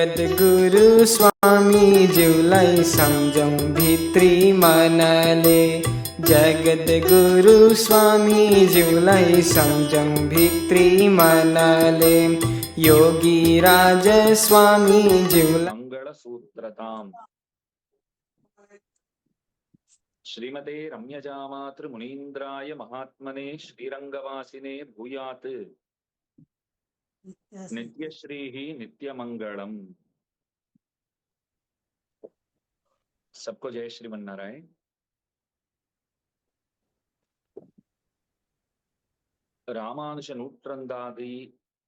सद्गुरु स्वामी ज्यूलाई समझौं भित्री मनले। जगद्गुरु स्वामी ज्यूलाई समझौं भित्री मनले। योगी राज स्वामी ज्यूलाई मंगल सूत्रताम श्रीमते रम्यजामातृ मुनीन्द्राय महात्मने श्रीरंगवासिने भूयात् नित्यश्री नित्यमंगलम। सबको जय श्रीमन्नारायण। रामानुज नूत्रंदादि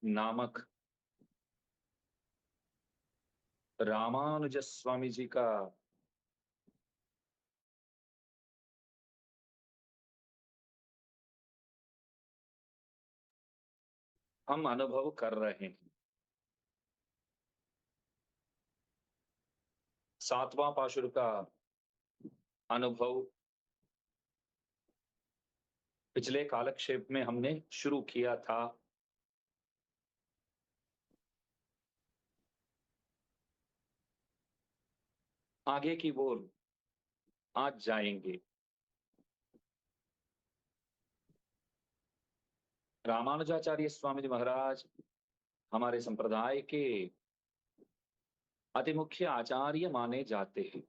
नामक रामानुज स्वामी जी का हम अनुभव कर रहे हैं। 7वां पाशुर का अनुभव पिछले कालक्षेप में हमने शुरू किया था। आगे की ओर आज जाएंगे। रामानुजाचार्य स्वामी जी महाराज हमारे संप्रदाय के अति मुख्य आचार्य माने जाते हैं।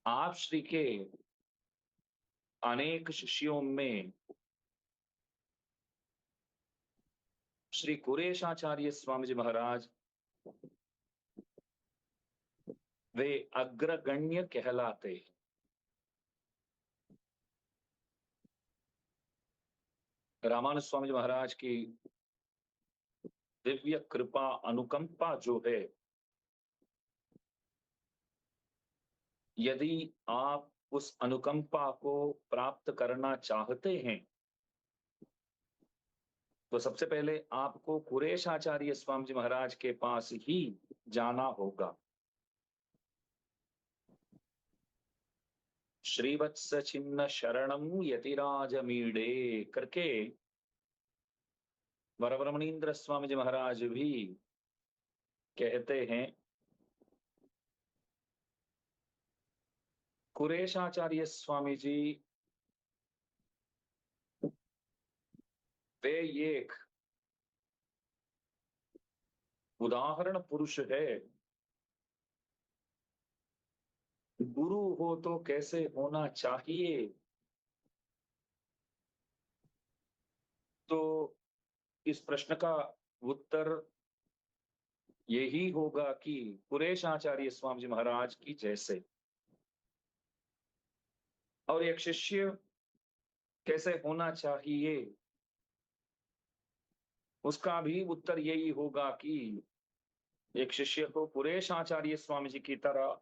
आप श्री के अनेक शिष्यों में श्री कुरेशाचार्य स्वामी जी महाराज वे अग्रगण्य कहलाते हैं। रामानुज स्वामी जी महाराज की दिव्य कृपा अनुकंपा जो है, यदि आप उस अनुकंपा को प्राप्त करना चाहते हैं तो सबसे पहले आपको कुरेशाचार्य स्वामी जी महाराज के पास ही जाना होगा। श्रीवत्स छिन्न शरणम यतिराज मीडे करके वरवरमणीन्द्र स्वामी जी महाराज भी कहते हैं। कुरेशाचार्य स्वामी जी वे एक उदाहरण पुरुष है। गुरु हो तो कैसे होना चाहिए, तो इस प्रश्न का उत्तर यही होगा कि कुरेशाचार्य स्वामी जी महाराज की जैसे। और एक शिष्य कैसे होना चाहिए, उसका भी उत्तर यही होगा कि एक शिष्य को कुरेशाचार्य स्वामी जी की तरह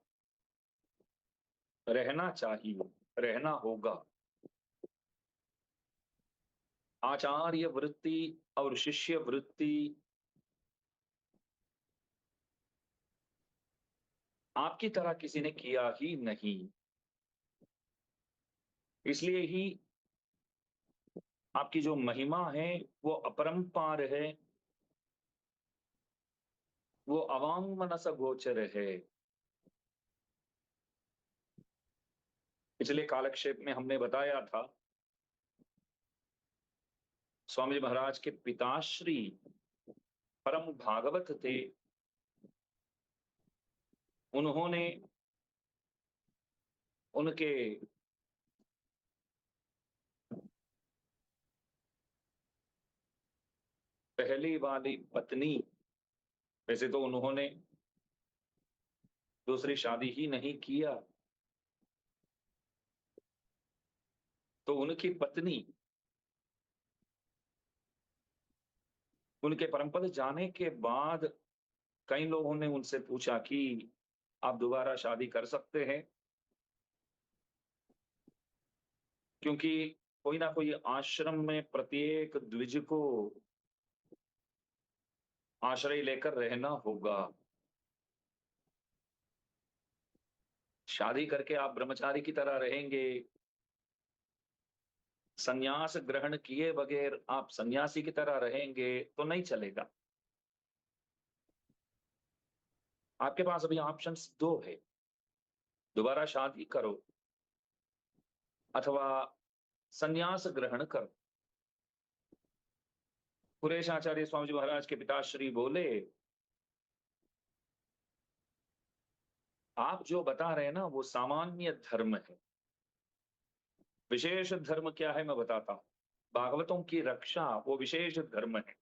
रहना चाहिए, रहना होगा। आचार्य वृत्ति और शिष्य वृत्ति आपकी तरह किसी ने किया ही नहीं। इसलिए ही आपकी जो महिमा है वो अपरंपार है, वो अवांग मनस गोचर है। पिछले कालक्षेप में हमने बताया था स्वामी जी महाराज के पिताश्री परम भागवत थे। उन्होंने उनके पहली वाली पत्नी, वैसे तो उन्होंने दूसरी शादी ही नहीं किया, तो उनकी पत्नी उनके परमपद जाने के बाद कई लोगों ने उनसे पूछा कि आप दोबारा शादी कर सकते हैं, क्योंकि कोई ना कोई आश्रम में प्रत्येक द्विज को आश्रय लेकर रहना होगा। शादी करके आप ब्रह्मचारी की तरह रहेंगे, संन्यास ग्रहण किए बगैर आप सन्यासी की तरह रहेंगे तो नहीं चलेगा। आपके पास अभी ऑप्शंस दो है, दोबारा शादी करो अथवा संन्यास ग्रहण करो। कुरेश आचार्य स्वामी जी महाराज के पिताश्री बोले, आप जो बता रहे हैं ना वो सामान्य धर्म है, विशेष धर्म क्या है मैं बताता हूं। भागवतों की रक्षा वो विशेष धर्म है।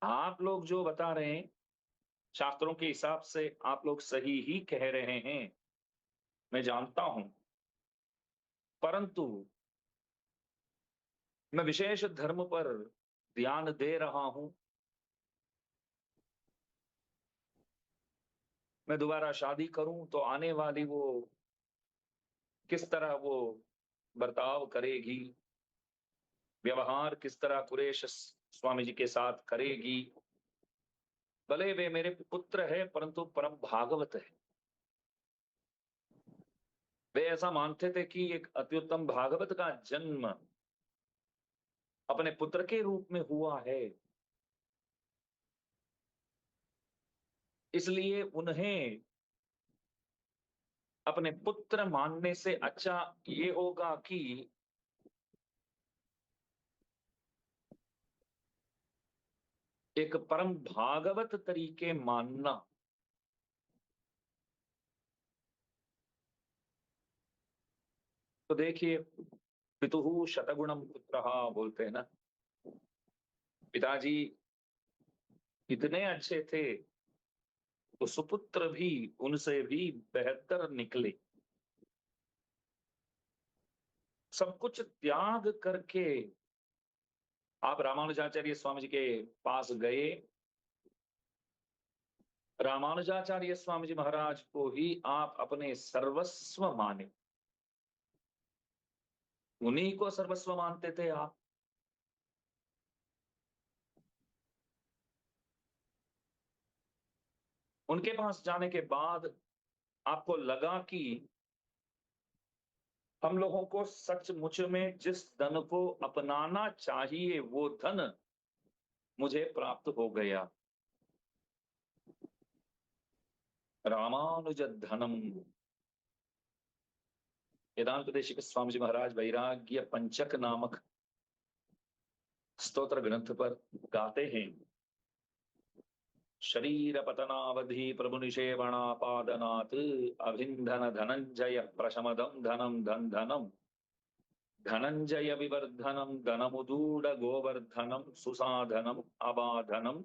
आप लोग जो बता रहे हैं शास्त्रों के हिसाब से आप लोग सही ही कह रहे हैं, मैं जानता हूं, परंतु मैं विशेष धर्म पर ध्यान दे रहा हूं। मैं दोबारा शादी करूं तो आने वाली वो किस तरह वो बर्ताव करेगी, व्यवहार किस तरह कुरेश स्वामी जी के साथ करेगी। भले वे मेरे पुत्र है परंतु परम भागवत है। वे ऐसा मानते थे कि एक अत्युत्तम भागवत का जन्म अपने पुत्र के रूप में हुआ है, इसलिए उन्हें अपने पुत्र मानने से अच्छा ये होगा कि एक परम भागवत तरीके मानना। तो देखिए, पितुहु शतगुणम पुत्रः बोलते हैं ना, पिताजी इतने अच्छे थे तो सुपुत्र भी उनसे भी बेहतर निकले। सब कुछ त्याग करके आप रामानुजाचार्य स्वामी जी के पास गए, रामानुजाचार्य स्वामी जी महाराज को ही आप अपने सर्वस्व माने, उन्हीं को सर्वस्व मानते थे आप। उनके पास जाने के बाद आपको लगा कि हम लोगों को सचमुच में जिस धन को अपनाना चाहिए वो धन मुझे प्राप्त हो गया, रामानुज धनम। वेदांत देशिक स्वामी जी महाराज वैराग्य पंचक नामक स्तोत्र ग्रंथ पर गाते हैं, शरीर पतनावधि प्रभु निषेवणापादनात् अभिंधन धनंजय प्रशमदम धनम धन धनम धनंजय विवर्धनम धनमुदूड गोवर्धनम सुसाधनम अबाधनम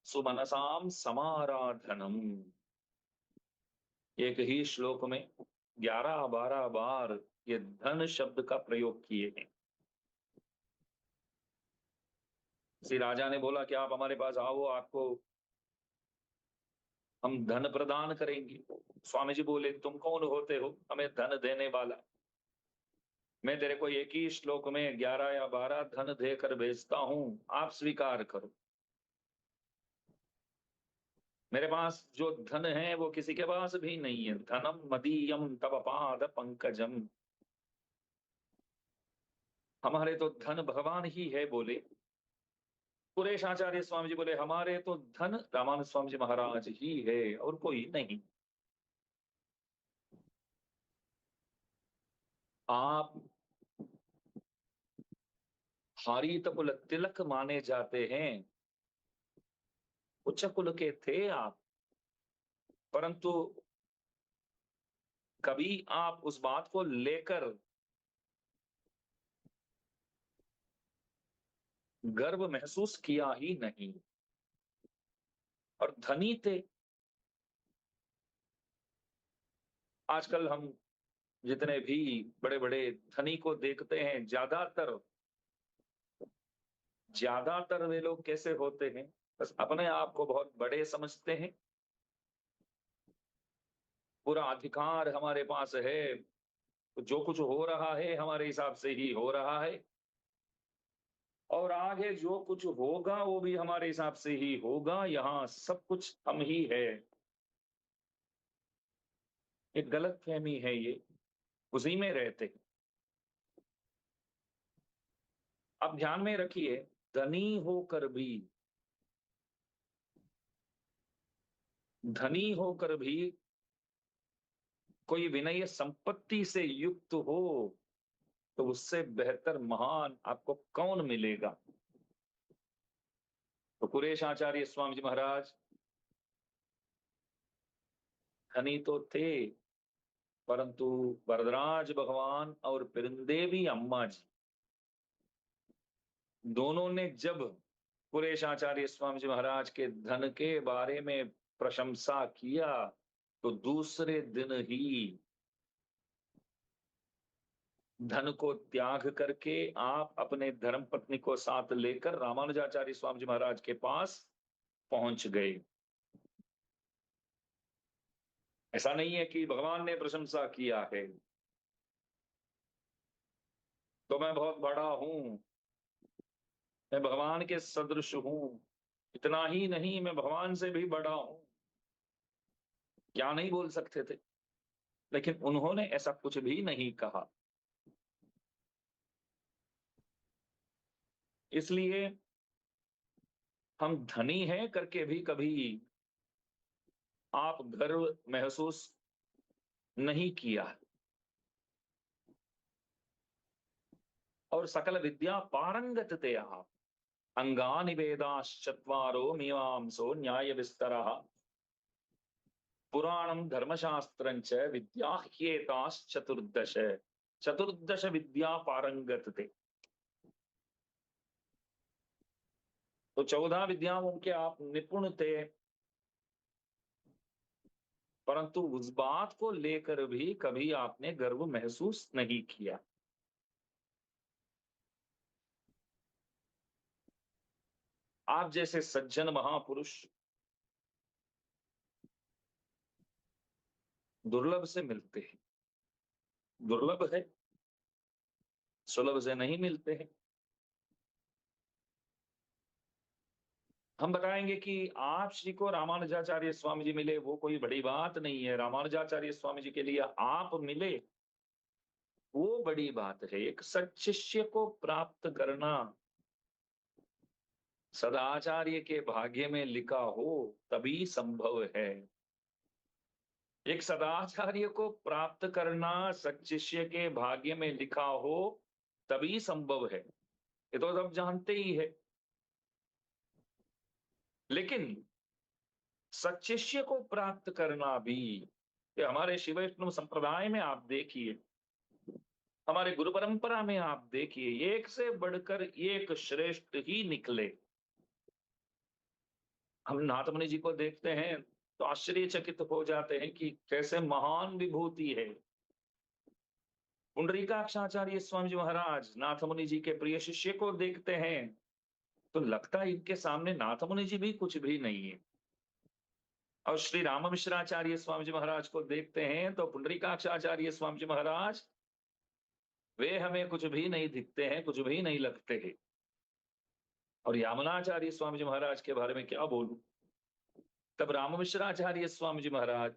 सुमनसाम समाराधनम। एक ही श्लोक में 11-12 बार ये धन शब्द का प्रयोग किए हैं। श्री राजा ने बोला कि आप हमारे पास आओ, आपको हम धन प्रदान करेंगे। स्वामी जी बोले, तुम कौन होते हो हमें धन देने वाला? मैं तेरे को एक ही श्लोक में 11 या 12 धन देकर भेजता हूं, आप स्वीकार करो। मेरे पास जो धन है वो किसी के पास भी नहीं है। धनम मदीयम तव पाद पंकजम, हमारे तो धन भगवान ही है बोले। पुरेश आचार्य स्वामी जी बोले, हमारे तो धन रामानंद स्वामी जी महाराज ही है और कोई नहीं। आप हारीत कुल तिलक माने जाते हैं, उच्च कुल के थे आप, परंतु कभी आप उस बात को लेकर गर्व महसूस किया ही नहीं, और धनी थे। आजकल हम जितने भी बड़े बड़े धनी को देखते हैं, ज्यादातर ज्यादातर वे लोग कैसे होते हैं, बस अपने आप को बहुत बड़े समझते हैं, पूरा अधिकार हमारे पास है, तो जो कुछ हो रहा है हमारे हिसाब से ही हो रहा है, और आगे जो कुछ होगा वो भी हमारे हिसाब से ही होगा, यहाँ सब कुछ हम ही है। एक गलत फहमी है ये, उसी में रहते हैं। अब ध्यान में रखिए, धनी होकर भी धनी होकर भी कोई विनय संपत्ति से युक्त हो तो उससे बेहतर महान आपको कौन मिलेगा। तो कुरेश आचार्य स्वामी जी महाराज धनी तो थे, परंतु वरदराज भगवान और पिरंदेवी अम्मा जी दोनों ने जब कुरेश आचार्य स्वामी जी महाराज के धन के बारे में प्रशंसा किया तो दूसरे दिन ही धन को त्याग करके आप अपने धर्म पत्नी को साथ लेकर रामानुजाचार्य स्वामी जी महाराज के पास पहुंच गए। ऐसा नहीं है कि भगवान ने प्रशंसा किया है तो मैं बहुत बड़ा हूं, मैं भगवान के सदृश हूं, इतना ही नहीं मैं भगवान से भी बड़ा हूं, क्या नहीं बोल सकते थे। लेकिन उन्होंने ऐसा कुछ भी नहीं कहा। इसलिए हम धनी हैं करके भी कभी आप गर्व महसूस नहीं किया। और सकल विद्या पारंगत थे आप। अंगानि वेदाश्चत्वारो मीमांसो न्याय विस्तरः पुराणं धर्मशास्त्रञ्च विद्या ह्येताश्चतुर्दश। चतुर्दश विद्या पारंगत थे। तो 14 विद्याओं के आप निपुण थे, परंतु उस बात को लेकर भी कभी आपने गर्व महसूस नहीं किया। आप जैसे सज्जन महापुरुष दुर्लभ से मिलते हैं, दुर्लभ है, सुलभ से नहीं मिलते हैं। हम बताएंगे कि आप श्री को रामानुजाचार्य स्वामी जी मिले वो कोई बड़ी बात नहीं है। रामानुजाचार्य स्वामी जी के लिए आप मिले वो बड़ी बात है। एक सच्शिष्य को प्राप्त करना सदाचार्य के भाग्य में लिखा हो तभी संभव है। एक सदाचार्य को प्राप्त करना सच्शिष्य के भाग्य में लिखा हो तभी संभव है, ये तो सब जानते ही है। लेकिन सच्शिष्य को प्राप्त करना भी, ये हमारे शिव वैष्णव संप्रदाय में आप देखिए, हमारे गुरु परंपरा में आप देखिए, एक से बढ़कर एक श्रेष्ठ ही निकले। हम नाथ मुनि जी को देखते हैं तो आश्चर्यचकित हो जाते हैं कि कैसे महान विभूति है। पुंडरीकाक्षाचार्य स्वामी जी महाराज नाथ मुनि जी के प्रिय शिष्य को देखते हैं तो लगता है इनके सामने नाथ मुनि जी भी कुछ भी नहीं है। और श्री राम मिश्राचार्य स्वामी जी महाराज को देखते हैं तो पुंडरीकाक्षाचार्य स्वामी जी महाराज वे हमें कुछ भी नहीं दिखते हैं, कुछ भी नहीं लगते हैं। और यामुनाचार्य स्वामी जी महाराज के बारे में क्या बोलूं। तब राम मिश्राचार्य स्वामी जी महाराज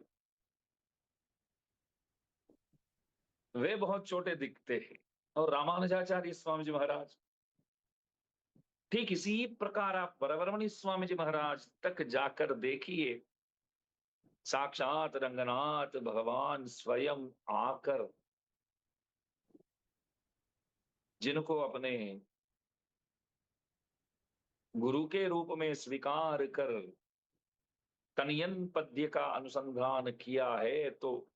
वे बहुत छोटे दिखते हैं और रामानुजाचार्य स्वामी जी महाराज ठीक इसी प्रकार आप वरवरमणि स्वामी जी महाराज तक जाकर देखिए, साक्षात रंगनाथ भगवान स्वयं आकर जिनको अपने गुरु के रूप में स्वीकार कर तनियन पद्य का अनुसंधान किया है, तो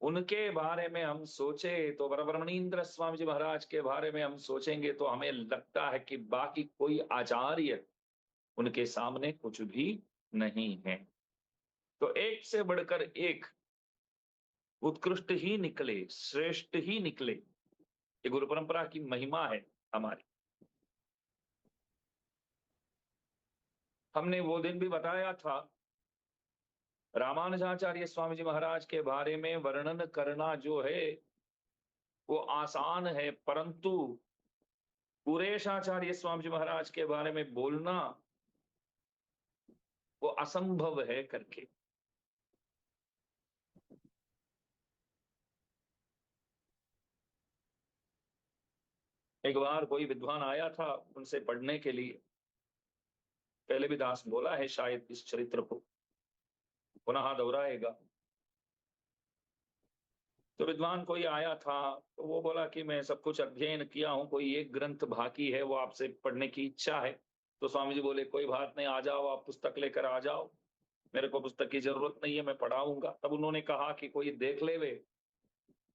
उनके बारे में हम सोचे तो वरवरमणीन्द्र स्वामी जी महाराज के बारे में हम सोचेंगे तो हमें लगता है कि बाकी कोई आचार्य उनके सामने कुछ भी नहीं है। तो एक से बढ़कर एक उत्कृष्ट ही निकले, श्रेष्ठ ही निकले। ये गुरु परंपरा की महिमा है हमारी। हमने वो दिन भी बताया था, रामानुजाचार्य स्वामी जी महाराज के बारे में वर्णन करना जो है वो आसान है, परंतु पुरेशाचार्य स्वामी जी महाराज के बारे में बोलना वो असंभव है करके। एक बार कोई विद्वान आया था उनसे पढ़ने के लिए, पहले भी दास बोला है शायद इस चरित्र को। पुनः दोहराएगा। तो विद्वान कोई आया था, तो वो बोला कि मैं सब कुछ अध्ययन किया हूँ, कोई एक ग्रंथ बाकी है, वो आपसे पढ़ने की इच्छा है। तो स्वामी जी बोले कोई बात नहीं, आ जाओ, आप पुस्तक लेकर आ जाओ, मेरे को पुस्तक की जरूरत नहीं है, मैं पढ़ाऊंगा। तब उन्होंने कहा कि कोई देख ले वे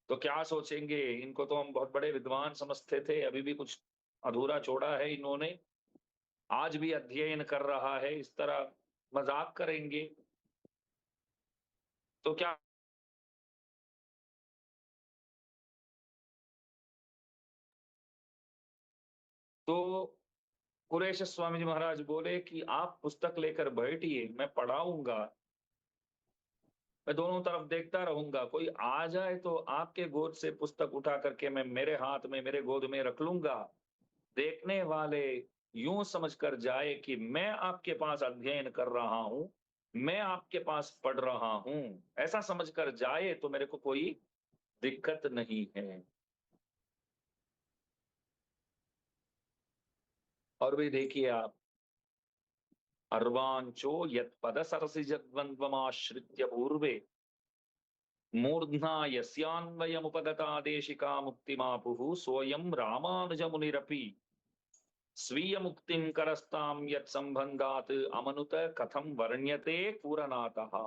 तो क्या सोचेंगे, इनको तो हम बहुत बड़े विद्वान समझते थे, अभी भी कुछ अधूरा छोड़ा है इन्होंने, आज भी अध्ययन कर रहा है, इस तरह मजाक करेंगे तो क्या। तो कुरेश स्वामी जी महाराज बोले कि आप पुस्तक लेकर बैठिए, मैं पढ़ाऊंगा, मैं दोनों तरफ देखता रहूंगा, कोई आ जाए तो आपके गोद से पुस्तक उठा करके मैं मेरे हाथ में, मेरे गोद में रख लूंगा। देखने वाले यूं समझकर जाए कि मैं आपके पास अध्ययन कर रहा हूं, मैं आपके पास पढ़ रहा हूं, ऐसा समझकर जाए तो मेरे को कोई दिक्कत नहीं है। और भी देखिए आप, अर्वांचो यत्पद सरसि जद्वंद्वमाश्रित्य पूर्वे मूर्ध्ना यस्यान्वयमुपगता देशिका मुक्तिमापुः सोऽयं रामानुजमुनिरपि स्वीय मुक्तिं करस्तां यत्संबंधात् अमनुत कथम वर्ण्यते पूरनातः।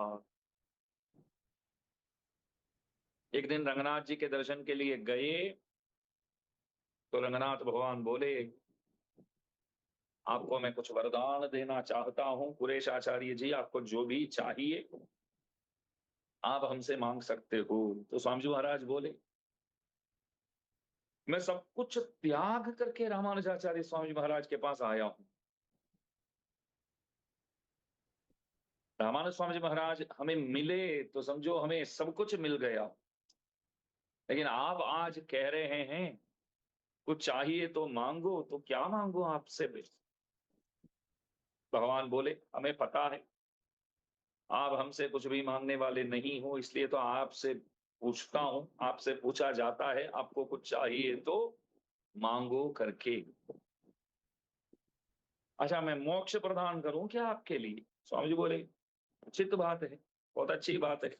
एक दिन रंगनाथ जी के दर्शन के लिए गए, तो रंगनाथ भगवान बोले आपको मैं कुछ वरदान देना चाहता हूं, कुरेश आचार्य जी आपको जो भी चाहिए आप हमसे मांग सकते हो। तो स्वामी जी महाराज बोले मैं सब कुछ त्याग करके रामानुजाचार्य स्वामी जी महाराज के पास आया हूं। रामानुज स्वामी जी महाराज हमें मिले तो समझो हमें सब कुछ मिल गया, लेकिन आप आज कह रहे हैं कुछ चाहिए तो मांगो, तो क्या मांगो आपसे। भगवान बोले हमें पता है आप हमसे कुछ भी मांगने वाले नहीं हो, इसलिए तो आपसे पूछता हूं, आपसे पूछा जाता है आपको कुछ चाहिए तो मांगो करके। अच्छा मैं मोक्ष प्रदान करूं क्या आपके लिए। स्वामी जी बोले उचित बात है, बहुत अच्छी बात है,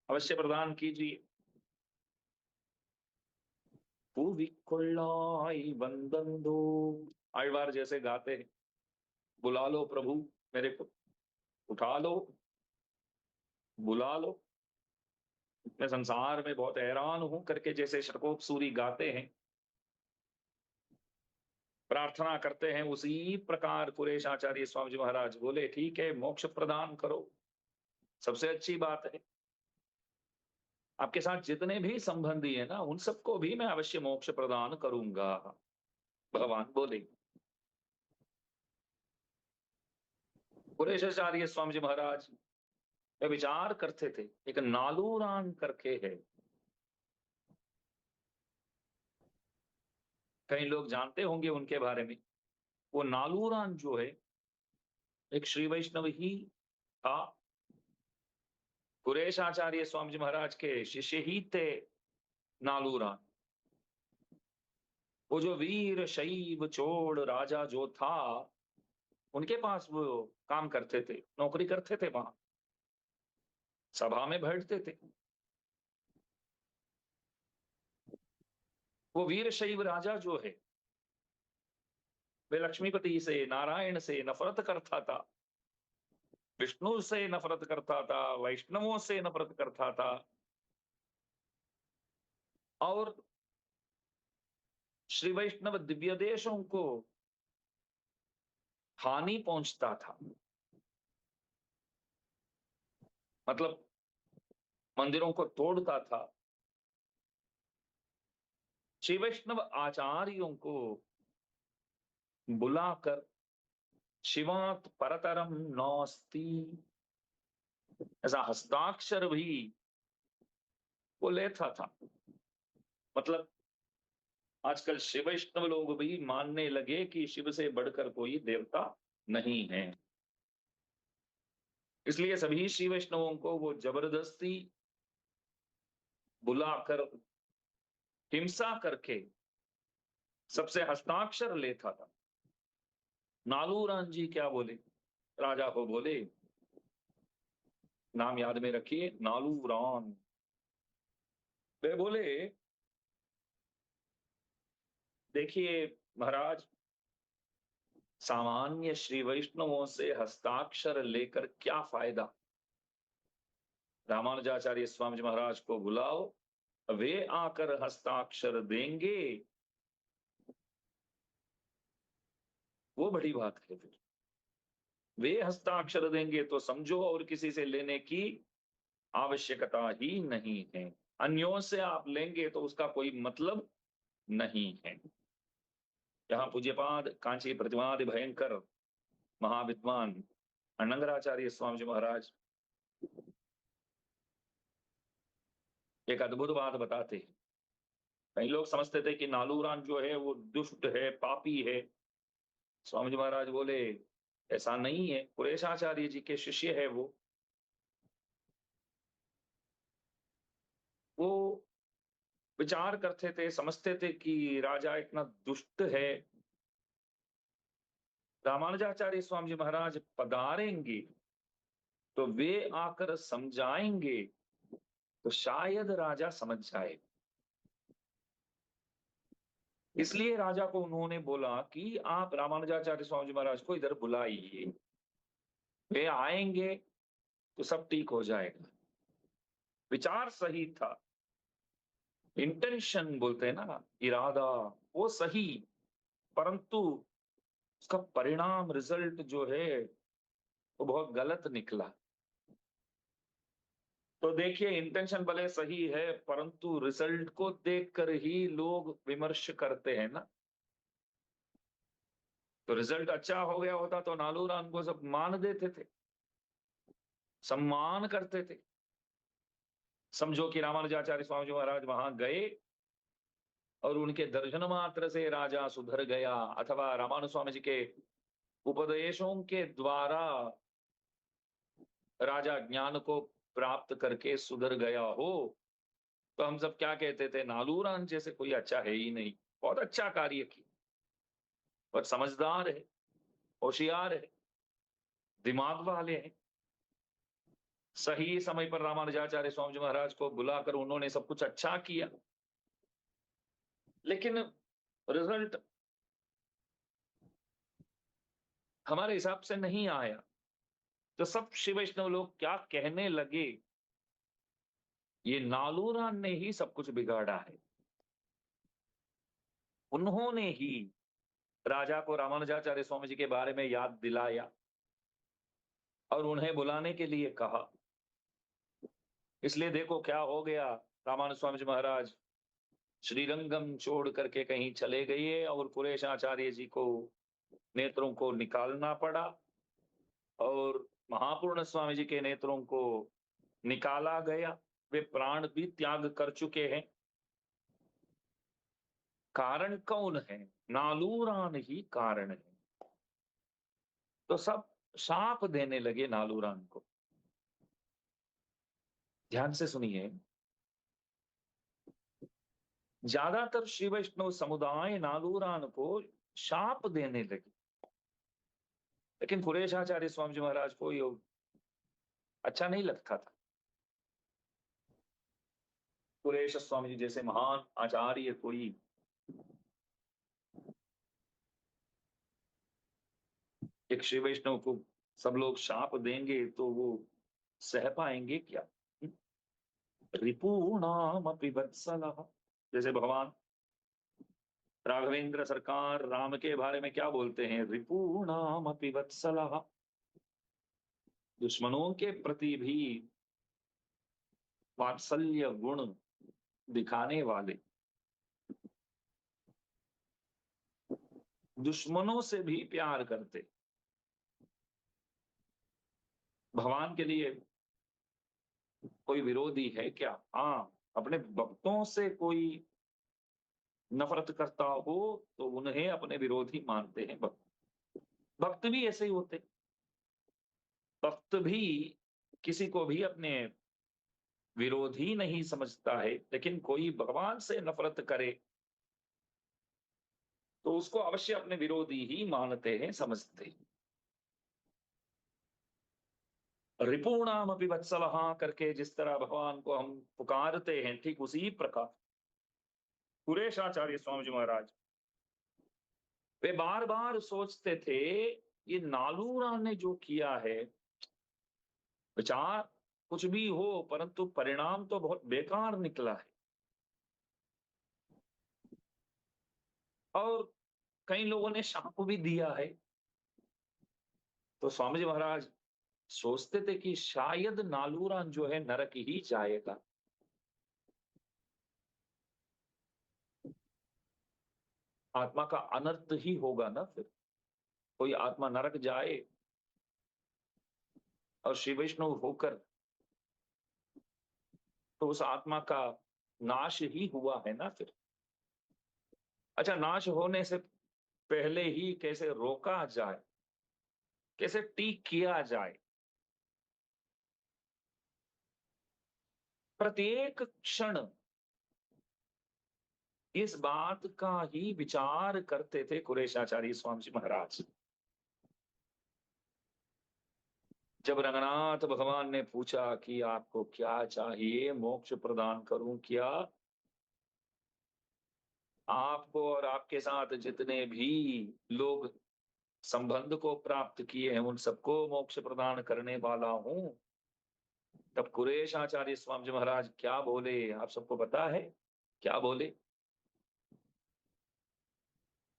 अवश्य प्रदान कीजिए। पुविकोल्लाई बंदन दो, आழ்वार जैसे गाते हैं, बुला लो प्रभु मेरे को, उठा लो, बुला लो, मैं संसार में बहुत हैरान हूं करके जैसे शतकोप सूरी गाते हैं, प्रार्थना करते हैं, उसी प्रकार कुरेश आचार्य स्वामी जी महाराज बोले ठीक है मोक्ष प्रदान करो, सबसे अच्छी बात है। आपके साथ जितने भी संबंधी है ना उन सबको भी मैं अवश्य मोक्ष प्रदान करूंगा। भगवान बोले कुरेशाचार्य स्वामी जी महाराज वे विचार करते थे, एक नालूरान करके है, कई लोग जानते होंगे उनके बारे में। वो नालूरान जो है एक श्री वैष्णव ही था, कुरेशाचार्य स्वामी जी महाराज के शिष्य ही थे नालूरान। वो जो वीर शैव चोड़ राजा जो था उनके पास वो काम करते थे, नौकरी करते थे, वहां सभा में बैठते थे। वो वीर शैव राजा जो है वे लक्ष्मीपति से, नारायण से नफरत करता था, विष्णु से नफरत करता था, वैष्णवों से नफरत करता था, और श्री वैष्णव दिव्य देशों को हानि पहुंचता था। मतलब मंदिरों को तोड़ता था, श्री वैष्णव आचार्यों को बुलाकर शिवात परतरम नौस्ति ऐसा हस्ताक्षर भी वो लेता था। मतलब आजकल शिव वैष्णव लोग भी मानने लगे कि शिव से बढ़कर कोई देवता नहीं है, इसलिए सभी शिव वैष्णवों को वो जबरदस्ती बुलाकर हिंसा करके सबसे हस्ताक्षर लेता था। नालूरान जी क्या बोले, राजा को बोले नाम याद में रखिए, नालूरान। वे बोले, देखिए महाराज, सामान्य श्री वैष्णवों से हस्ताक्षर लेकर क्या फायदा। रामानुजाचार्य स्वामी जी महाराज को बुलाओ, वे आकर हस्ताक्षर देंगे, वो बड़ी बात है। फिर वे हस्ताक्षर देंगे तो समझो और किसी से लेने की आवश्यकता ही नहीं है। अन्यों से आप लेंगे तो उसका कोई मतलब नहीं है। यहाँ पूज्यपाद कांची प्रतिमादि भयंकर महाविद्वान अनंगराचार्य स्वामी जी महाराज एक अद्भुत बात बताते हैं। कई लोग समझते थे कि नालूरान जो है वो दुष्ट है, पापी है। स्वामी जी महाराज बोले, ऐसा नहीं है, कुरेशाचार्य जी के शिष्य है वो विचार करते थे, समझते थे कि राजा इतना दुष्ट है, रामानुजाचार्य स्वामी जी महाराज पधारेंगे तो वे आकर समझाएंगे तो शायद राजा समझ जाए। इसलिए राजा को उन्होंने बोला कि आप रामानुजाचार्य स्वामी जी महाराज को इधर बुलाइए, वे आएंगे तो सब ठीक हो जाएगा। विचार सही था, इंटेंशन बोलते हैं ना, इरादा, वो सही, परंतु उसका परिणाम, रिजल्ट जो है वो बहुत गलत निकला। तो देखिए, इंटेंशन भले सही है परंतु रिजल्ट को देखकर ही लोग विमर्श करते हैं ना। तो रिजल्ट अच्छा हो गया होता तो नालूरान को सब मान देते थे, सम्मान करते थे। समझो कि रामानुजाचार्य स्वामी जी महाराज वहां गए और उनके दर्शन मात्र से राजा सुधर गया, अथवा रामानु स्वामी जी के उपदेशों के द्वारा राजा ज्ञान को प्राप्त करके सुधर गया हो, तो हम सब क्या कहते थे, नालूरान जैसे कोई अच्छा है ही नहीं। बहुत अच्छा कार्य किया, पर समझदार है, होशियार है, दिमाग वाले हैं। सही समय पर रामानुजाचार्य स्वामी जी महाराज को बुलाकर उन्होंने सब कुछ अच्छा किया, लेकिन रिजल्ट हमारे हिसाब से नहीं आया। तो सब शिव वैष्णव लोग क्या कहने लगे, ये नालूरान ने ही सब कुछ बिगाड़ा है, उन्होंने ही राजा को रामानुजाचार्य स्वामी जी के बारे में याद दिलाया और उन्हें बुलाने के लिए कहा। इसलिए देखो क्या हो गया, रामानुज स्वामी जी महाराज श्रीरंगम छोड़ करके कहीं चले गए और कुरेशाचार्य जी को नेत्रों को निकालना पड़ा, और महापूर्ण स्वामी जी के नेत्रों को निकाला गया। वे प्राण भी त्याग कर चुके हैं। कारण कौन है? नालूरान ही कारण है। तो सब शाप देने लगे नालूरान को। ध्यान से सुनिए, ज्यादातर श्री वैष्णव समुदाय नालूरान को शाप देने लगे, लेकिन कुरेशाचार्य स्वामी जी महाराज को ये अच्छा नहीं लगता था। कुरेश स्वामी जी जैसे महान आचार्य कोई एक श्री वैष्णव को सब लोग शाप देंगे तो वो सह पाएंगे क्या? रिपूणाम अपि वत्सलः, जैसे भगवान राघवेंद्र सरकार राम के बारे में क्या बोलते हैं, रिपूणाम अपि वत्सलः, दुश्मनों के प्रति भी वात्सल्य गुण दिखाने वाले, दुश्मनों से भी प्यार करते। भगवान के लिए कोई विरोधी है क्या? हाँ, अपने भक्तों से कोई नफरत करता हो तो उन्हें अपने विरोधी मानते हैं भक्त। भक्त भी ऐसे ही होते, भक्त भी किसी को भी अपने विरोधी नहीं समझता है, लेकिन कोई भगवान से नफरत करे तो उसको अवश्य अपने विरोधी ही मानते हैं, समझते हैं। रिपूणाम अपि वत्सलः करके जिस तरह भगवान को हम पुकारते हैं, ठीक उसी प्रकार कुरेशाचार्य स्वामी जी महाराज वे बार बार सोचते थे, ये नालूराम ने जो किया है, विचार कुछ भी हो परंतु परिणाम तो बहुत बेकार निकला है। और कई लोगों ने शाप भी दिया है। तो स्वामी जी महाराज सोचते थे कि शायद नालूराम जो है नरक ही जाएगा। आत्मा का अनर्थ ही होगा ना फिर। कोई आत्मा नरक जाए और श्री वैष्णव होकर, तो उस आत्मा का नाश ही हुआ है ना फिर। अच्छा, नाश होने से पहले ही कैसे रोका जाए, कैसे ठीक किया जाए, प्रत्येक क्षण इस बात का ही विचार करते थे कुरेशाचार्य स्वामी जी महाराज। जब रंगनाथ भगवान ने पूछा कि आपको क्या चाहिए, मोक्ष प्रदान करूं क्या? आपको और आपके साथ जितने भी लोग संबंध को प्राप्त किए हैं उन सबको मोक्ष प्रदान करने वाला हूं। तब कुरेश आचार्य स्वामी जी महाराज क्या बोले, आप सबको पता है क्या बोले?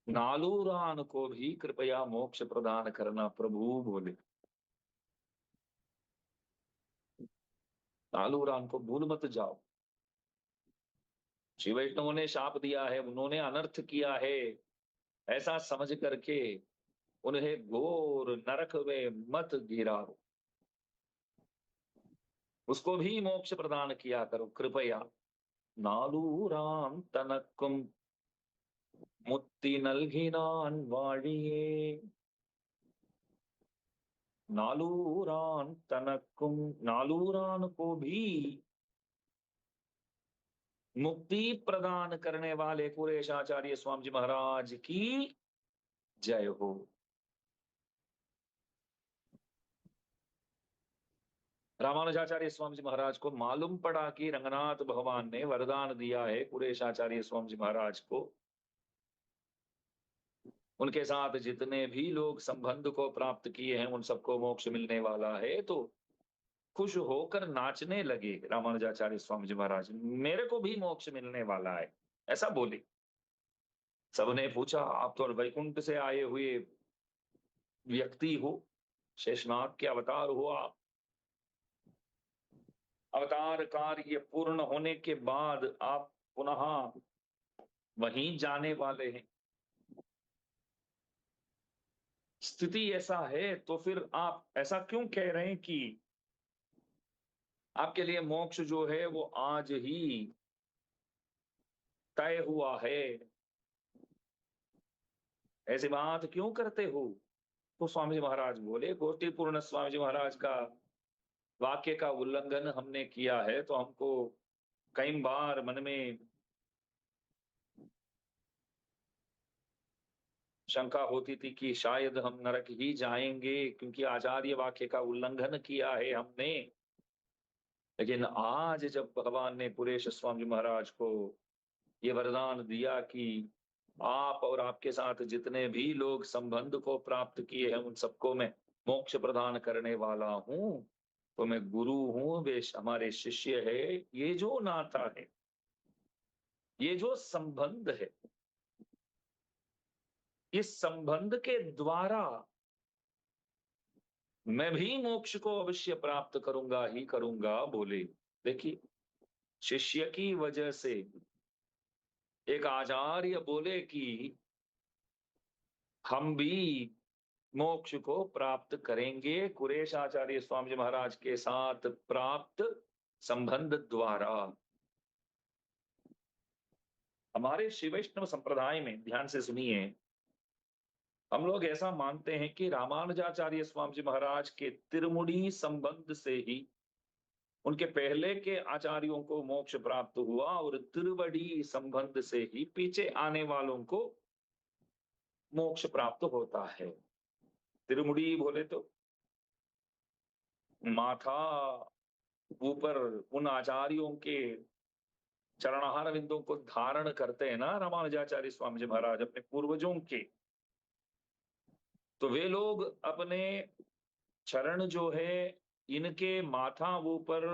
नालूरान को भी कृपया मोक्ष प्रदान करना प्रभु बोले। नालूरान को भूल मत जाओ। शिव वैष्णवों ने शाप दिया है, उन्होंने अनर्थ किया है, ऐसा समझ करके उन्हें घोर नरक में मत गिराओ। उसको भी मोक्ष प्रदान किया करो कृपया। नालूराम तनक्कुम मुक्ति नल्गिनान वाड़िये। नालूरान तनक्कुम, नालूरान को भी मुक्ति प्रदान करने वाले कुरेशाचार्य स्वामी जी महाराज की जय हो। रामानुजाचार्य स्वामी जी महाराज को मालूम पड़ा कि रंगनाथ भगवान ने वरदान दिया है कुरेशाचार्य स्वामी जी महाराज को, उनके साथ जितने भी लोग संबंध को प्राप्त किए हैं उन सबको मोक्ष मिलने वाला है। तो खुश होकर नाचने लगे रामानुजाचार्य स्वामी जी महाराज, मेरे को भी मोक्ष मिलने वाला है, ऐसा बोले। सबने पूछा, आप तो वैकुंठ से आए हुए व्यक्ति हो, शेषनाग के अवतार हो आप, अवतार कार्य पूर्ण होने के बाद आप पुनः वहीं जाने वाले हैं, स्थिति ऐसा है तो फिर आप ऐसा क्यों कह रहे हैं कि आपके लिए मोक्ष जो है वो आज ही तय हुआ है, ऐसी बात क्यों करते हो? तो स्वामी जी महाराज बोले, गोष्ठी पूर्ण स्वामी जी महाराज का वाक्य का उल्लंघन हमने किया है तो हमको कई बार मन में शंका होती थी कि शायद हम नरक ही जाएंगे क्योंकि आचार्य वाक्य का उल्लंघन किया है हमने। लेकिन आज जब भगवान ने पुरेश स्वामी महाराज को ये वरदान दिया कि आप और आपके साथ जितने भी लोग संबंध को प्राप्त किए हैं उन सबको मैं मोक्ष प्रदान करने वाला हूं, तो मैं गुरु हूं, वे हमारे शिष्य है, ये जो नाता है, ये जो संबंध है, इस संबंध के द्वारा मैं भी मोक्ष को अवश्य प्राप्त करूंगा ही करूंगा बोले। देखिए, शिष्य की वजह से एक आचार्य बोले कि हम भी मोक्ष को प्राप्त करेंगे कुरेश आचार्य स्वामी जी महाराज के साथ प्राप्त संबंध द्वारा। हमारे शिव वैष्णव संप्रदाय में ध्यान से सुनिए, हम लोग ऐसा मानते हैं कि रामानुजाचार्य स्वामी जी महाराज के तिरमुड़ी संबंध से ही उनके पहले के आचार्यों को मोक्ष प्राप्त हुआ और तिरुवड़ी संबंध से ही पीछे आने वालों को मोक्ष प्राप्त होता है। तिरुमुड़ी बोले तो माथा ऊपर उन आचार्यों के चरणार बिंदों को धारण करते हैं ना रामानुजाचार्य स्वामी जी महाराज अपने पूर्वजों के, तो वे लोग अपने चरण जो है इनके माथा ऊपर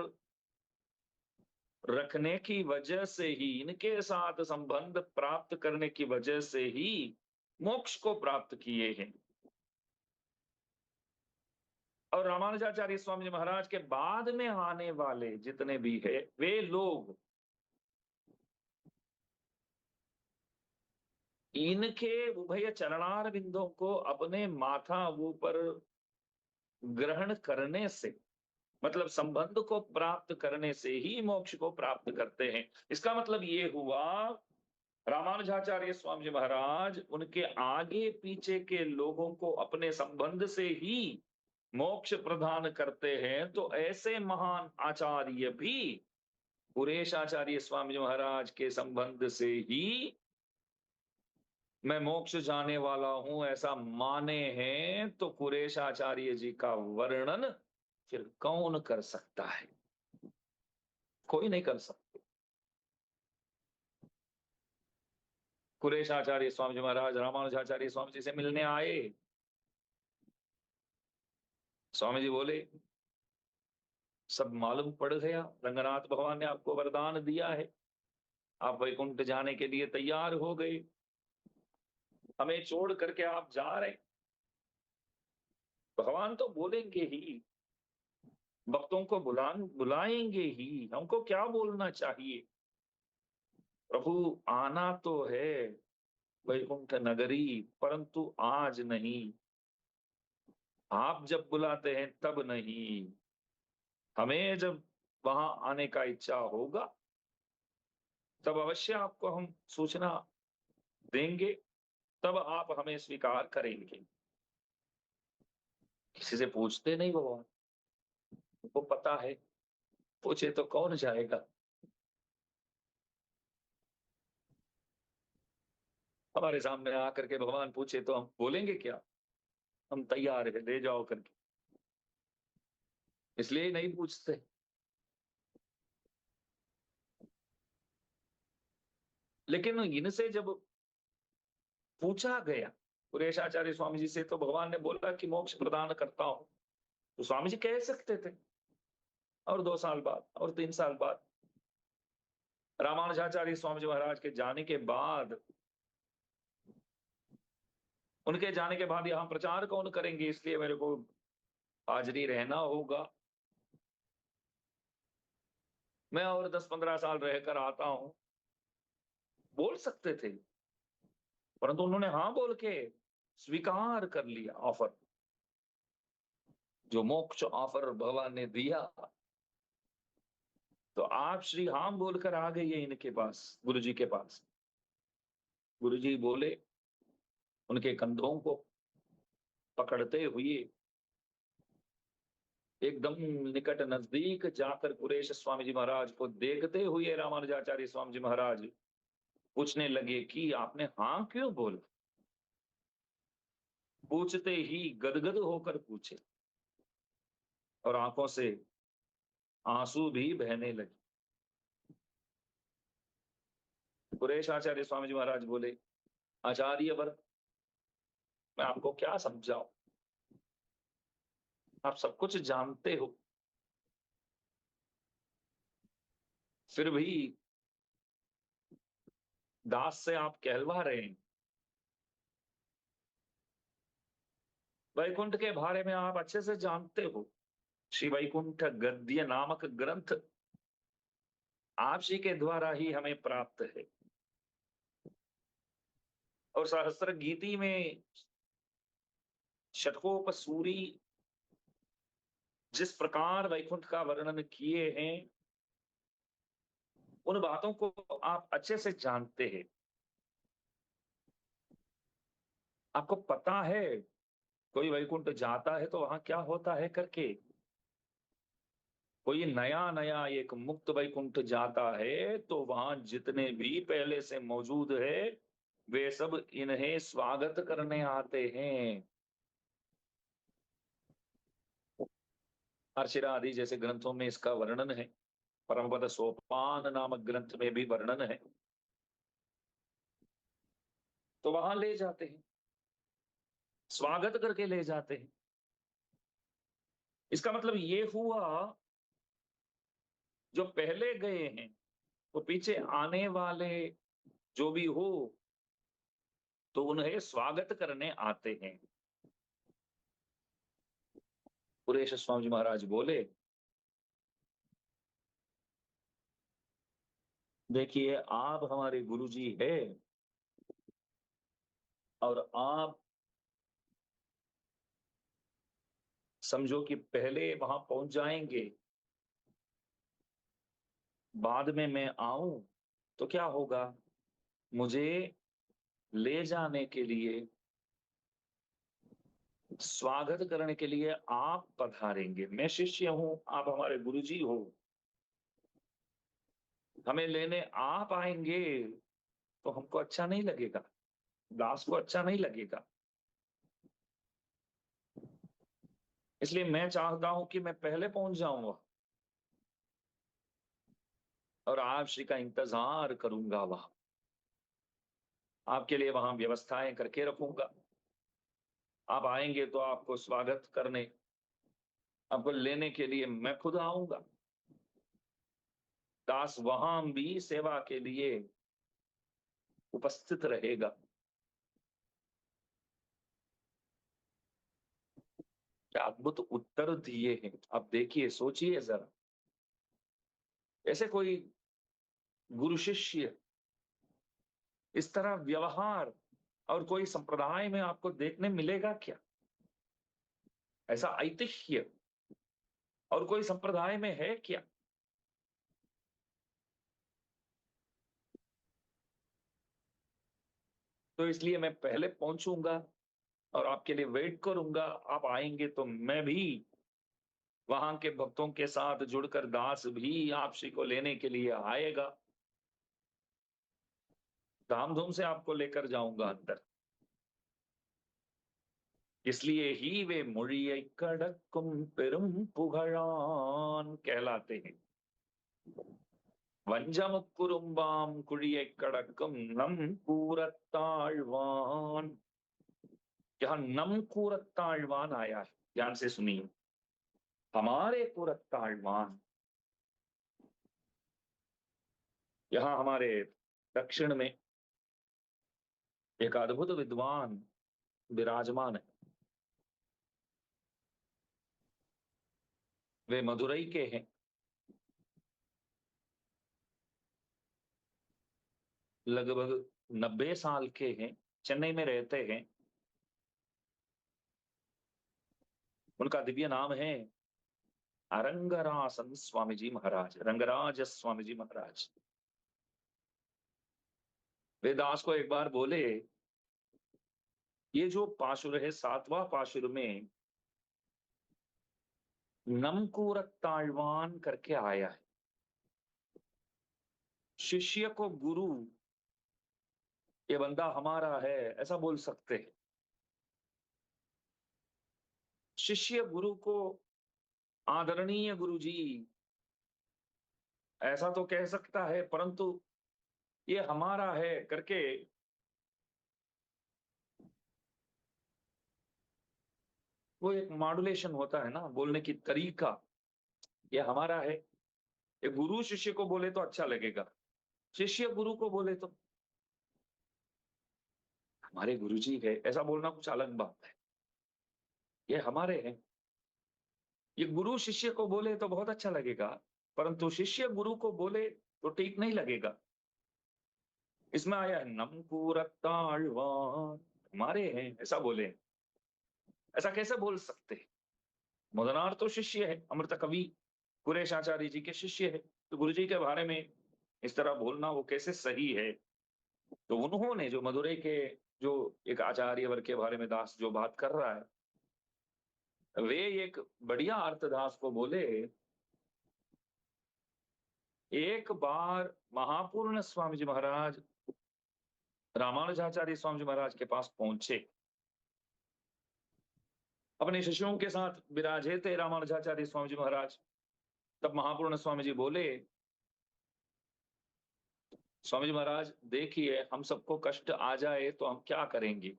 रखने की वजह से ही, इनके साथ संबंध प्राप्त करने की वजह से ही मोक्ष को प्राप्त किए हैं। और रामानुजाचार्य स्वामी जी महाराज के बाद में आने वाले जितने भी है वे लोग इनके उभय चरणार बिंदों को अपने माथा ऊपर ग्रहण करने से, मतलब संबंध को प्राप्त करने से ही मोक्ष को प्राप्त करते हैं। इसका मतलब ये हुआ रामानुजाचार्य स्वामी जी महाराज उनके आगे पीछे के लोगों को अपने संबंध से ही मोक्ष प्रदान करते हैं, तो ऐसे महान आचार्य भी पुरेश आचार्य स्वामी जी महाराज के संबंध से ही मैं मोक्ष जाने वाला हूं ऐसा माने हैं, तो कुरेश आचार्य जी का वर्णन फिर कौन कर सकता है? कोई नहीं कर सकते। कुरेश आचार्य स्वामी जी महाराज रामानुजाचार्य स्वामी जी से मिलने आए। स्वामी जी बोले सब मालूम पड़ गया, रंगनाथ भगवान ने आपको वरदान दिया है, आप वैकुंठ जाने के लिए तैयार हो गए, हमें छोड़ करके आप जा रहे। भगवान तो बोलेंगे ही, भक्तों को बुलाएंगे ही, हमको क्या बोलना चाहिए? प्रभु आना तो है वैकुंठ नगरी, परंतु आज नहीं, आप जब बुलाते हैं तब नहीं, हमें जब वहां आने का इच्छा होगा तब अवश्य आपको हम सूचना देंगे, तब आप हमें स्वीकार करेंगे। किसी से पूछते नहीं भगवान, उनको पता है, पूछे तो कौन जाएगा? हमारे सामने आकर के भगवान पूछे तो हम बोलेंगे क्या? हम तैयार है, ले जाओ करके, इसलिए नहीं पूछते। लेकिन इनसे जब पूछा गया पुरेश आचार्य स्वामी जी से, तो भगवान ने बोला कि मोक्ष प्रदान करता हूं, तो स्वामी जी कह सकते थे। और 2 साल बाद और 3 साल बाद रामानुजाचार्य स्वामी जी महाराज के जाने के बाद, उनके जाने के बाद यहां प्रचार कौन करेंगे, इसलिए मेरे को हाजिरी रहना होगा, मैं और 10-15 साल रहकर आता हूं, बोल सकते थे। परंतु उन्होंने हाँ बोल के स्वीकार कर लिया ऑफर, जो मोक्ष ऑफर भगवान ने दिया। तो आप श्री हाँ बोलकर आ गए इनके पास, गुरु जी के पास। गुरु जी बोले, उनके कंधों को पकड़ते हुए एकदम निकट नजदीक जाकर कुरेश स्वामी जी महाराज को देखते हुए रामानुजाचार्य स्वामी जी महाराज पूछने लगे कि आपने हाँ क्यों बोला? पूछते ही गदगद होकर पूछे और आंखों से आंसू भी बहने लगे। कुरेश आचार्य स्वामी जी महाराज बोले, आचार्य वर, मैं आपको क्या समझाऊं, आप सब कुछ जानते हो, फिर भी दास से आप कहलवा रहे हैं। वैकुंठ के बारे में आप अच्छे से जानते हो, श्री वैकुंठ गद्य नामक ग्रंथ आप जी के द्वारा ही हमें प्राप्त है, और सहस्त्र गीति में शतकोपसूरी जिस प्रकार वैकुंठ का वर्णन किए हैं, उन बातों को आप अच्छे से जानते हैं। आपको पता है कोई वैकुंठ जाता है तो वहां क्या होता है करके। कोई नया नया एक मुक्त वैकुंठ जाता है तो वहां जितने भी पहले से मौजूद है वे सब इन्हें स्वागत करने आते हैं। अर्शिरा आदि जैसे ग्रंथों में इसका वर्णन है, परमपद सोपान नामक ग्रंथ में भी वर्णन है। तो वहां ले जाते हैं, स्वागत करके ले जाते हैं। इसका मतलब ये हुआ, जो पहले गए हैं वो पीछे आने वाले जो भी हो तो उन्हें स्वागत करने आते हैं। पुरेश स्वामी जी महाराज बोले, देखिए आप हमारे गुरु जी है और आप समझो कि पहले वहां पहुंच जाएंगे, बाद में मैं आऊं तो क्या होगा, मुझे ले जाने के लिए, स्वागत करने के लिए आप पधारेंगे। मैं शिष्य हूं, आप हमारे गुरुजी हो, हमें लेने आप आएंगे तो हमको अच्छा नहीं लगेगा, दास को अच्छा नहीं लगेगा। इसलिए मैं चाहता हूं कि मैं पहले पहुंच जाऊंगा और आप श्री का इंतजार करूंगा, वहां आपके लिए वहां व्यवस्थाएं करके रखूंगा। आप आएंगे तो आपको स्वागत करने, आपको लेने के लिए मैं खुद आऊंगा। दास वहां भी सेवा के लिए उपस्थित रहेगा। क्या अद्भुत उत्तर दिए हैं। अब देखिए, सोचिए जरा, ऐसे कोई गुरु शिष्य इस तरह व्यवहार और कोई संप्रदाय में आपको देखने मिलेगा क्या? ऐसा ऐतिह्य और कोई संप्रदाय में है क्या? तो इसलिए मैं पहले पहुंचूंगा और आपके लिए वेट करूंगा। आप आएंगे तो मैं भी वहां के भक्तों के साथ जुड़कर, दास भी आप श्री को लेने के लिए आएगा। धामधूम से आपको लेकर जाऊंगा अंदर। इसलिए ही वे मुड़ियै கடக்கும் பெரும் புகழான் कहलाते हैं। வஞ்சமுக்குறும்பாம் குழியை கடக்கும் நம் கூரத்தாழ்वान। यहाँ नम கூரத்தாழ்वान आया है, ध्यान से सुनिए, हमारे கூரத்தாழ்वान। यहाँ हमारे दक्षिण में एक अद्भुत विद्वान विराजमान है। वे मदुरई के हैं, लगभग 90 साल के हैं, चेन्नई में रहते हैं। उनका दिव्य नाम है रंगरासन स्वामी जी महाराज, रंगराज स्वामी जी महाराज। वे दास को एक बार बोले, ये जो पाशुर है, 7वां पाशुर में नमकूरताழ்वान करके आया है। शिष्य को गुरु, ये बंदा हमारा है, ऐसा बोल सकते हैं। शिष्य गुरु को आदरणीय गुरु जी ऐसा तो कह सकता है, परंतु ये हमारा है करके वो एक मॉड्यूलेशन होता है ना बोलने की तरीका, ये हमारा है। ये गुरु शिष्य को बोले तो अच्छा लगेगा, शिष्य गुरु को बोले तो हमारे गुरु जी है, ऐसा बोलना कुछ अलग बात है। ये हमारे हैं। ये गुरु शिष्य को बोले तो बहुत अच्छा लगेगा, परंतु शिष्य गुरु को बोले तो ठीक नहीं लगेगा। इसमें आया है नमकूरताழ்वान, हमारे हैं ऐसा बोले। ऐसा कैसे बोल सकते हैं? मुदनार तो शिष्य है, अमृत कवि कुरेश आचार्य जी के शिष्य है, तो गुरु जी के बारे में इस तरह बोलना वो कैसे सही है? तो उन्होंने, जो मदुरई के जो एक आचार्य वर्ग के बारे में दास जो बात कर रहा है, वे एक बढ़िया अर्थदास को बोले, एक बार महापूर्ण स्वामी जी महाराज रामानुजाचार्य स्वामी जी महाराज के पास पहुंचे। अपने शिष्यों के साथ विराजे थे रामानुजाचार्य स्वामी जी महाराज। तब महापूर्ण स्वामी जी बोले, स्वामी जी महाराज देखिए, हम सबको कष्ट आ जाए तो हम क्या करेंगे?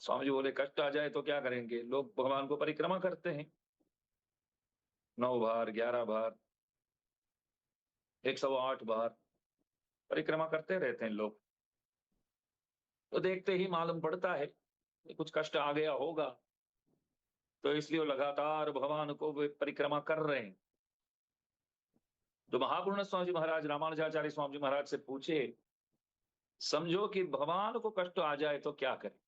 स्वामी जी बोले, कष्ट आ जाए तो क्या करेंगे? लोग भगवान को परिक्रमा करते हैं, 9 बार, 11 बार, 108 बार परिक्रमा करते रहते हैं लोग। तो देखते ही मालूम पड़ता है कि कुछ कष्ट आ गया होगा, तो इसलिए वो लगातार भगवान को वे परिक्रमा कर रहे हैं। तो महापूर्ण स्वामी जी महाराज रामानुजाचार्य स्वामी जी महाराज से पूछे, समझो कि भगवान को कष्ट आ जाए तो क्या करें?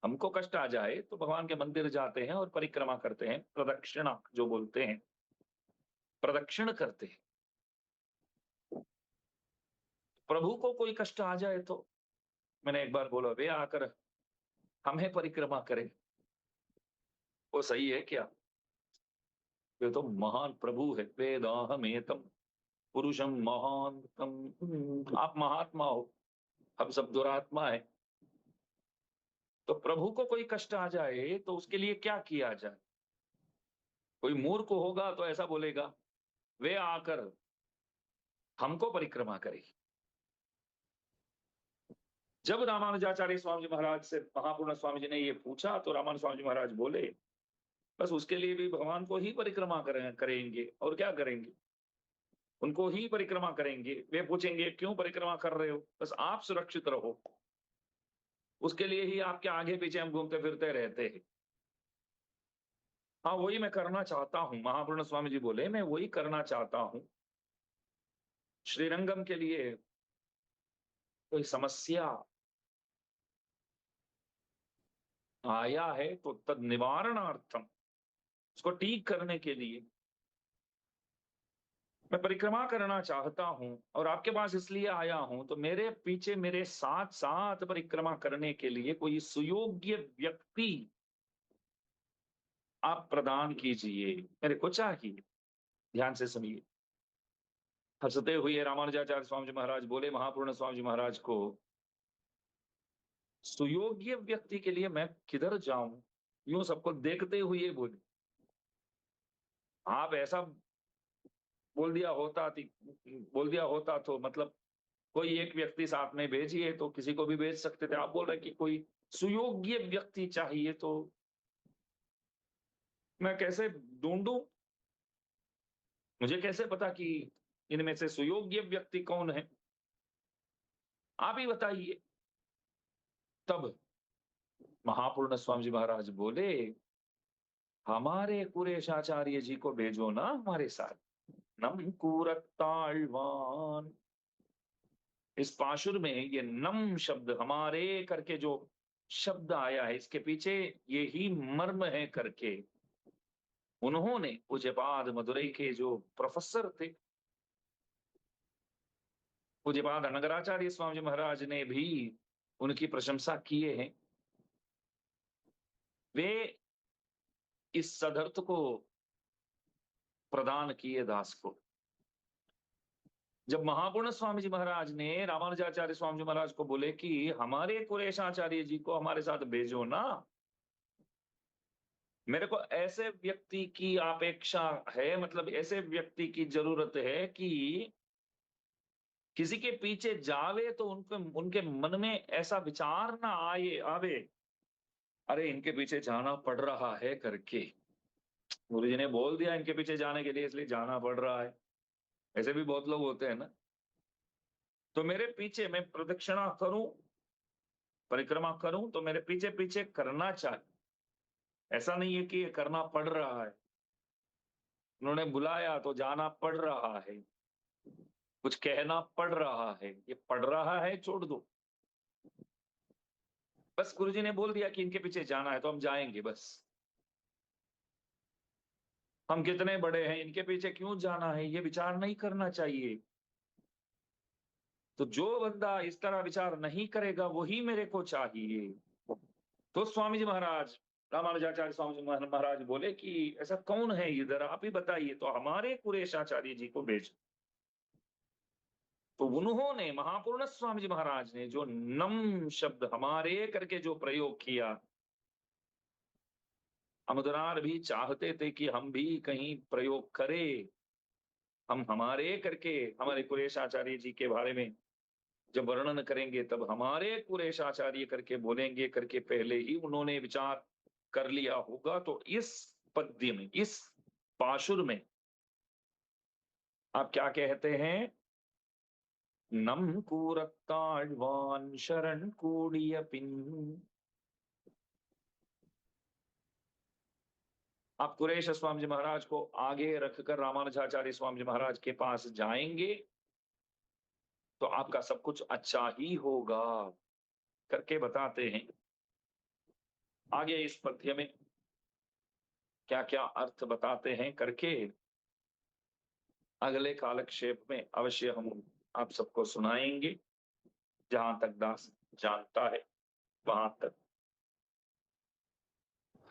हमको कष्ट आ जाए तो भगवान के मंदिर जाते हैं और परिक्रमा करते हैं, प्रदक्षिणा जो बोलते हैं, प्रदक्षिण करते हैं। प्रभु को कोई कष्ट आ जाए तो मैंने एक बार बोला, वे आकर हमें परिक्रमा करें, वो सही है क्या? वे तो महान प्रभु है, वेदाहमेतम पुरुषम महानतम। आप महात्मा हो, हम सब दुरात्मा है। तो प्रभु को कोई कष्ट आ जाए तो उसके लिए क्या किया जाए? कोई मूर्ख होगा तो ऐसा बोलेगा, वे आकर हमको परिक्रमा करे। जब रामानुजाचार्य स्वामी जी महाराज से महापूर्ण स्वामी जी ने ये पूछा तो रामानुज स्वामी जी महाराज बोले, बस उसके लिए भी भगवान को ही परिक्रमा करेंगे और क्या करेंगे? उनको ही परिक्रमा करेंगे। वे पूछेंगे क्यों परिक्रमा कर रहे हो? बस आप सुरक्षित रहो, उसके लिए ही आपके आगे पीछे हम घूमते फिरते रहते हैं। हाँ, वही मैं करना चाहता हूं। महापूर्ण स्वामी जी बोले, मैं वही करना चाहता हूं। श्रीरंगम के लिए कोई समस्या आया है तो तद निवारणार्थम, उसको ठीक करने के लिए मैं परिक्रमा करना चाहता हूं और आपके पास इसलिए आया हूं, तो मेरे पीछे मेरे साथ साथ परिक्रमा करने के लिए कोई सुयोग्य व्यक्ति आप प्रदान कीजिए, मेरे को चाहिए। ध्यान से सुनिए। हंसते हुए रामानुजाचार्य स्वामी जी महाराज बोले महापूर्ण स्वामी जी महाराज को, सुयोग्य व्यक्ति के लिए मैं किधर जाऊं? यूं सबको देखते हुए बोले, आप ऐसा बोल दिया होता तो मतलब कोई एक व्यक्ति साथ में भेजिए तो किसी को भी भेज सकते थे। आप बोल रहे कि कोई सुयोग्य व्यक्ति चाहिए, तो मैं कैसे ढूंढूं? मुझे कैसे पता कि इनमें से सुयोग्य व्यक्ति कौन है? आप ही बताइए। तब महापूर्ण स्वामी जी महाराज बोले, हमारे कुरेशाचार्य जी को भेजो ना हमारे साथ। नम कूरताழ்वान, इस पाशुर में ये नम शब्द हमारे करके जो शब्द आया है, इसके पीछे ये ही मर्म है करके उन्होंने पूज्यपाद मदुरई के जो प्रोफेसर थे, पूज्यपाद अनगराचार्य स्वामी जी महाराज ने भी उनकी प्रशंसा किए हैं। वे इस सदर्थ को प्रदान किए दास को। जब महापूर्ण स्वामी जी महाराज ने रामानुजाचार्य स्वामी जी महाराज को बोले कि हमारे कुरेशाचार्य जी को हमारे साथ भेजो ना, मेरे को ऐसे व्यक्ति की अपेक्षा है, मतलब ऐसे व्यक्ति की जरूरत है कि किसी के पीछे जावे तो उनके मन में ऐसा विचार ना आवे, अरे इनके पीछे जाना पड़ रहा है करके। गुरु जी ने बोल दिया इनके पीछे जाने के लिए, इसलिए जाना पड़ रहा है। ऐसे भी बहुत लोग होते हैं ना। तो मेरे पीछे मैं प्रदक्षिणा करूं, परिक्रमा करूं, तो मेरे पीछे पीछे करना चाहिए। ऐसा नहीं है कि ये करना पड़ रहा है, उन्होंने बुलाया तो जाना पड़ रहा है, कुछ कहना पड़ रहा है, ये पड़ रहा है छोड़ दो। बस गुरुजी ने बोल दिया कि इनके पीछे जाना है तो हम जाएंगे। बस हम कितने बड़े हैं, इनके पीछे क्यों जाना है, ये विचार नहीं करना चाहिए। तो जो बंदा इस तरह विचार नहीं करेगा वही मेरे को चाहिए। तो स्वामी जी महाराज रामानुजाचार्य स्वामी जी महाराज बोले कि ऐसा कौन है इधर, आप ही बताइए। तो हमारे कुरेशाचार्य जी को भेज। तो उन्होंने महापूर्ण स्वामी जी महाराज ने जो नम शब्द हमारे करके जो प्रयोग किया, अमुदनार भी चाहते थे कि हम भी कहीं प्रयोग करें, हम हमारे करके हमारे कुरेशाचार्य जी के बारे में जब वर्णन करेंगे तब हमारे कुरेशाचार्य करके बोलेंगे करके पहले ही उन्होंने विचार कर लिया होगा। तो इस पद्य में, इस पाशुर में आप क्या कहते हैं? नम कूरत्ताழ்வான் शरण कूडिय पिन। आप कुरेश स्वामी जी महाराज को आगे रखकर रामानुजाचार्य स्वामी जी महाराज के पास जाएंगे तो आपका सब कुछ अच्छा ही होगा करके बताते हैं। आगे इस पद्य में क्या क्या अर्थ बताते हैं करके अगले कालक्षेप में अवश्य हम आप सबको सुनाएंगे। जहां तक दास जानता है वहां तक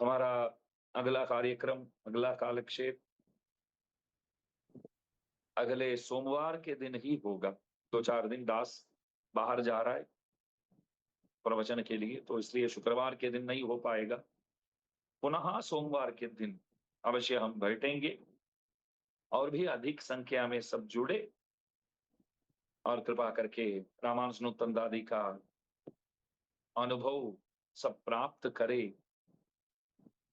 हमारा अगला कार्यक्रम, अगला कालक्षेप अगले सोमवार के दिन ही होगा। 2-4 दिन दास बाहर जा रहा है प्रवचन के लिए, तो इसलिए शुक्रवार के दिन नहीं हो पाएगा। पुनः सोमवार के दिन अवश्य हम बैठेंगे और भी अधिक संख्या में सब जुड़े और कृपा करके रामानुज नूतन दादी का अनुभव सब प्राप्त करे,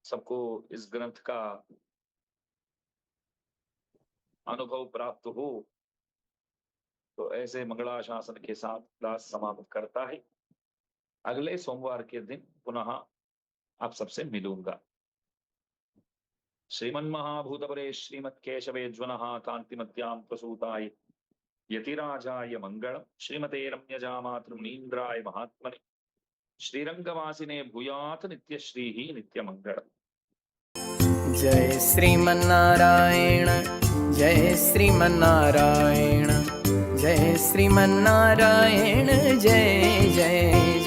सबको इस ग्रंथ का अनुभव प्राप्त हो। तो ऐसे मंगलाशासन के साथ दास समाप्त करता है। अगले सोमवार के दिन पुनः आप सबसे मिलूंगा। श्रीमन्महाभूतपरे श्रीमत्केशवे ज्वनः कांतिमत्यां प्रसूताय यतिराजाय मंगलम्। श्रीमते रम्यजा मातृमुनीन्द्राय महात्मने श्रीरंगवासिने भूयात् नित्यश्रीः नित्यमंगलम्। जय श्रीमन्नारायण, जय श्रीमन्नारायण, जय श्रीमन्नारायण, जय जय।